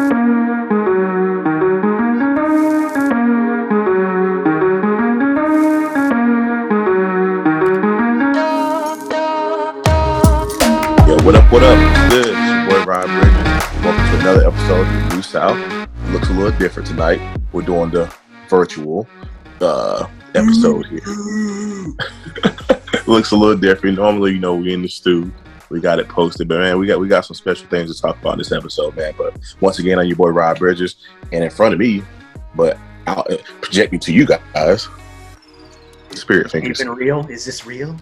What up? What up? Good. It's your boy Ryan Bridges. Welcome to another episode of New South. It looks a little different tonight. We're doing the virtual episode here. It looks a little different. Normally, we in the stew. We got it posted, but man, we got some special things to talk about in this episode, man. But once again, I'm your boy Ryan Bridges, and in front of me, but I'll project me to you guys. Spirit Fingers. Even real? Is this real?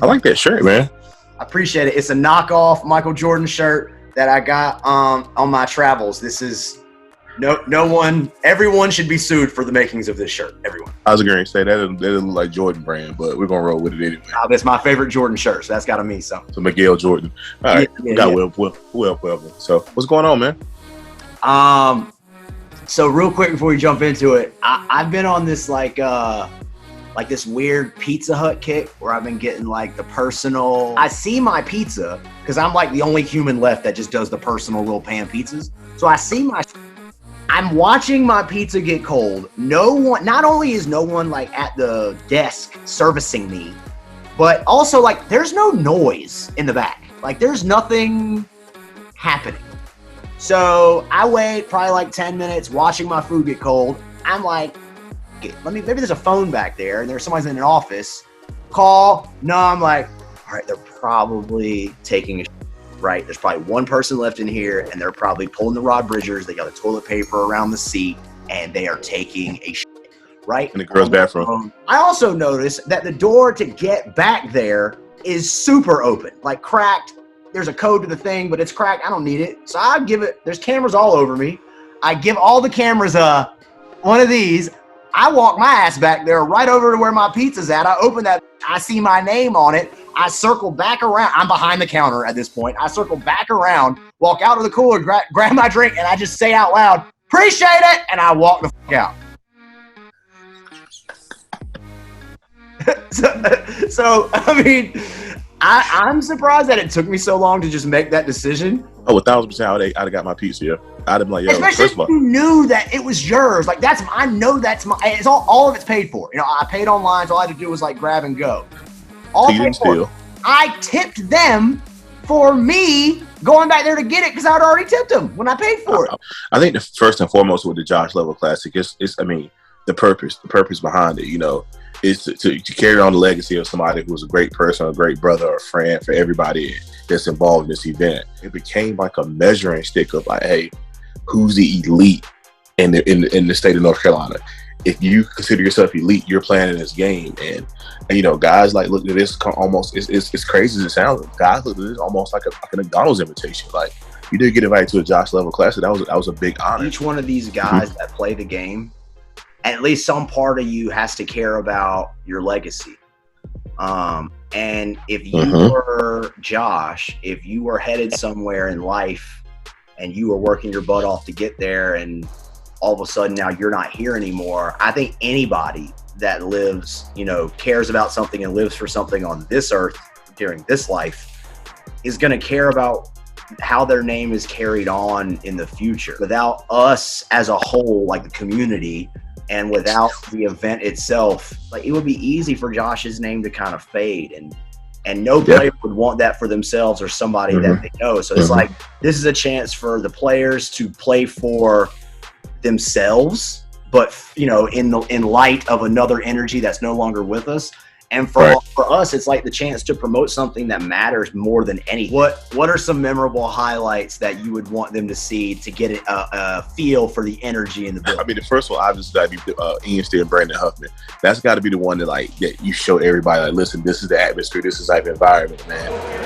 I like that shirt, man. I appreciate it. It's a knockoff Michael Jordan shirt that I got on my travels. This is everyone should be sued for the makings of this shirt. Everyone. I was going to say that doesn't look like Jordan brand, but we're going to roll with it anyway. That's my favorite Jordan shirt, so that's got to mean something. So Miguel Jordan. All right. Well. So what's going on, man? So real quick before we jump into it, I've been on this like this weird Pizza Hut kick where I've been getting like the personal. I see my pizza because I'm like the only human left that just does the personal little pan pizzas. So I'm watching my pizza get cold. Not only is no one like at the desk servicing me, but also like there's no noise in the back. Like there's nothing happening. So I wait probably like 10 minutes watching my food get cold. I'm like, maybe there's a phone back there and there's somebody's in an office. Call. No, I'm like, all right, they're probably taking a right. There's probably one person left in here and they're probably pulling the Rod Bridgers. They got the toilet paper around the seat and they are taking a right? In the girls' bathroom. I also noticed that the door to get back there is super open, like cracked. There's a code to the thing, but it's cracked. I don't need it. So I give it, there's cameras all over me. I give all the cameras one of these. I walk my ass back there right over to where my pizza's at. I open that. I see my name on it. I circle back around. I'm behind the counter at this point. I circle back around, walk out of the cooler, grab my drink, and I just say out loud, appreciate it, and I walk the fuck out. So I mean, I'm surprised that it took me so long to just make that decision. Oh, 1,000%, I'd have got my pizza. Yeah. I'd have been like, yo, especially if you knew that it was yours. Like I know that's my. It's all of it's paid for. I paid online, so all I had to do was like grab and go. All paid for. I tipped them for me going back there to get it because I'd already tipped them when I paid for it. I think the first and foremost with the Josh Level Classic is the purpose behind it. Is to carry on the legacy of somebody who was a great person, a great brother, or a friend for everybody that's involved in this event. It became like a measuring stick of like, hey, who's the elite in the state of North Carolina? If you consider yourself elite, you're playing in this game, and guys like look at this almost. It's crazy as it sounds. Guys look at this almost like a McDonald's invitation. Like you did get invited to a Josh Level Classic. That was a big honor. Each one of these guys that play the game, at least some part of you has to care about your legacy. And if you were Josh, if you were headed somewhere in life and you were working your butt off to get there and all of a sudden now you're not here anymore, I think anybody that lives, cares about something and lives for something on this earth during this life is going to care about how their name is carried on in the future. Without us as a whole, like the community, and without the event itself, like it would be easy for Josh's name to kind of fade, and no player would want that for themselves or somebody that they know. So it's like this is a chance for the players to play for themselves, but in light of another energy that's no longer with us. And for us, it's like the chance to promote something that matters more than anything. What are some memorable highlights that you would want them to see to get a feel for the energy in the building? I mean, the first one obviously got to be Ian Steele and Brandon Huffman. That's got to be the one that you show everybody. Like, listen, this is the atmosphere. This is like the environment, man.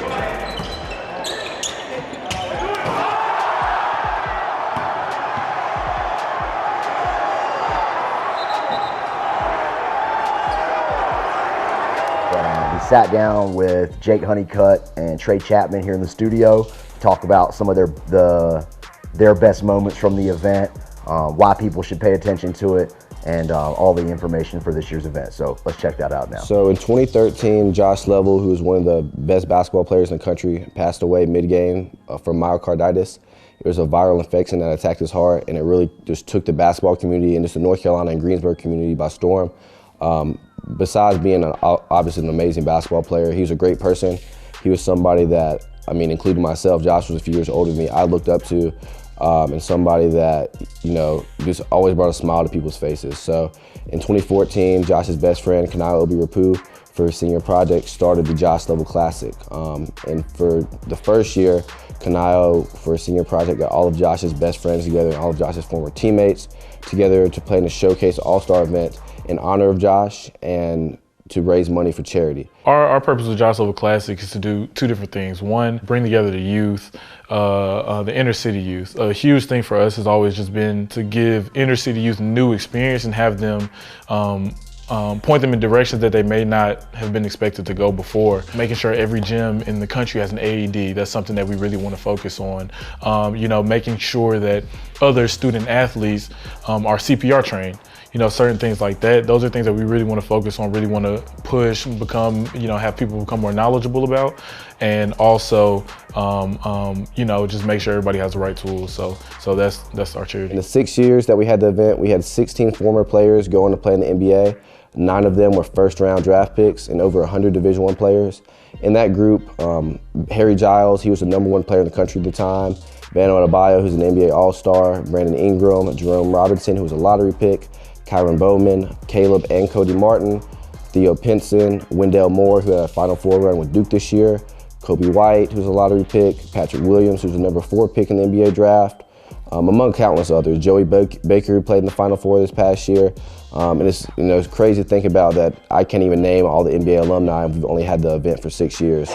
Sat down with Jake Honeycutt and Trey Chapman here in the studio to talk about some of their best moments from the event, why people should pay attention to it, and all the information for this year's event. So let's check that out now. So in 2013, Josh Level, who was one of the best basketball players in the country, passed away mid-game from myocarditis. It was a viral infection that attacked his heart, and it really just took the basketball community and just the North Carolina and Greensboro community by storm. Besides being obviously an amazing basketball player, he was a great person. He was somebody that, I mean, including myself, Josh was a few years older than me, I looked up to, and somebody that, you know, just always brought a smile to people's faces. So in 2014, Josh's best friend, Kanayo Obi-Rapu, for his senior project, started the Josh Level Classic. And for the first year, Kanayo, for his senior project, got all of Josh's best friends together and all of Josh's former teammates together to play in a showcase all-star event in honor of Josh and to raise money for charity. Our purpose with Josh Level Classic is to do two different things. One, bring together the youth, the inner city youth. A huge thing for us has always just been to give inner city youth new experience and have them point them in directions that they may not have been expected to go before. Making sure every gym in the country has an AED, that's something that we really want to focus on. You know, making sure that other student athletes are CPR trained. You know, certain things like that. Those are things that we really want to focus on, really want to push and become, you know, have people become more knowledgeable about. And also, you know, just make sure everybody has the right tools. So that's our charity. In the 6 years that we had the event, we had 16 former players going to play in the NBA. 9 of them were first-round draft picks and over 100 Division I players. In that group, Harry Giles, he was the #1 player in the country at the time. Bam Adebayo, who's an NBA All-Star. Brandon Ingram, Jerome Robinson, who was a lottery pick. Kyron Bowman, Caleb and Cody Martin. Theo Pinson, Wendell Moore, who had a Final Four run with Duke this year. Kobe White, who's a lottery pick. Patrick Williams, who's the #4 pick in the NBA draft. Among countless others. Joey Baker, who played in the Final Four this past year. And it's, you know, it's crazy to think about that I can't even name all the NBA alumni. We've only had the event for 6 years.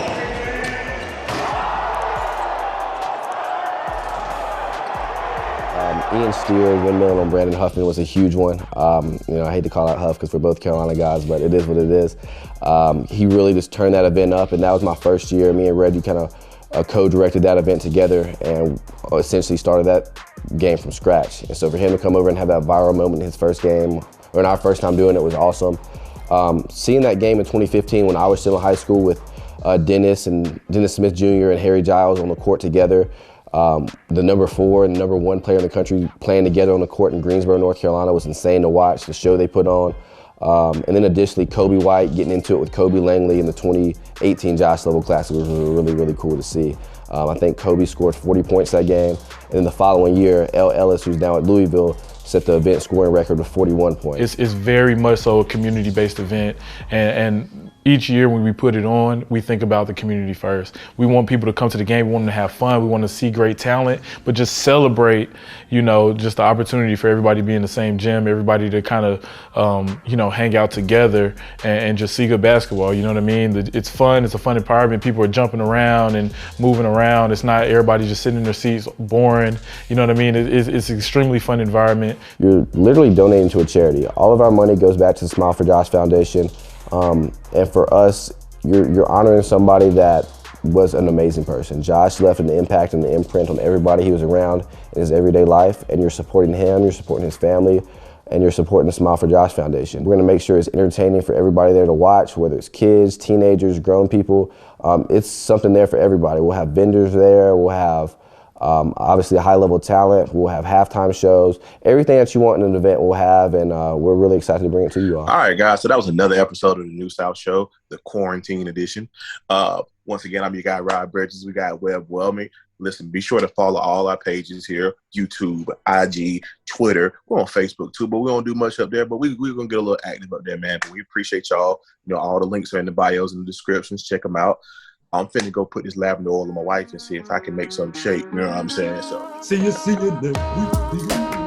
Ian Steer, Windmill, and Brandon Huffman was a huge one. You know, I hate to call out Huff because we're both Carolina guys, but it is what it is. He really just turned that event up, and that was my first year. Me and Reggie kind of co-directed that event together and essentially started that game from scratch. And so for him to come over and have that viral moment in his first game, or in our first time doing it, was awesome. Seeing that game in 2015 when I was still in high school with Dennis Smith Jr. and Harry Giles on the court together, the #4 and #1 player in the country playing together on the court in Greensboro, North Carolina was insane to watch, the show they put on. And then additionally, Kobe White getting into it with Kobe Langley in the 2018 Josh Level Classic was really, really cool to see. I think Kobe scored 40 points that game. And then the following year, El Ellis, who's now at Louisville, set the event scoring record with 41 points. It's very much so a community-based event, and each year when we put it on, we think about the community first. We want people to come to the game, we want them to have fun, we want to see great talent, but just celebrate, you know, just the opportunity for everybody to be in the same gym, everybody to kind of, you know, hang out together and just see good basketball, you know what I mean? It's fun, it's a fun environment, people are jumping around and moving around, it's not everybody just sitting in their seats boring, you know what I mean? It's an extremely fun environment. You're literally donating to a charity. All of our money goes back to the Smile for Josh Foundation. And for us, you're honoring somebody that was an amazing person. Josh left an impact and an imprint on everybody he was around in his everyday life, and you're supporting him, you're supporting his family, and you're supporting the Smile for Josh Foundation. We're gonna make sure it's entertaining for everybody there to watch, whether it's kids, teenagers, grown people. It's something there for everybody. We'll have vendors there, we'll have obviously a high-level talent. We'll have halftime shows. Everything that you want in an event we'll have, and we're really excited to bring it to you all. All right, guys. So that was another episode of the New South Show, the quarantine edition. Once again, I'm your guy, Rod Bridges. We got Webb Wellman. Listen, be sure to follow all our pages here, YouTube, IG, Twitter. We're on Facebook, too, but we don't do much up there. But we're going to get a little active up there, man. But we appreciate y'all. You know, all the links are in the bios and the descriptions. Check them out. I'm finna go put this lavender oil on my wife and see if I can make something shake. You know what I'm saying? So, see you next week.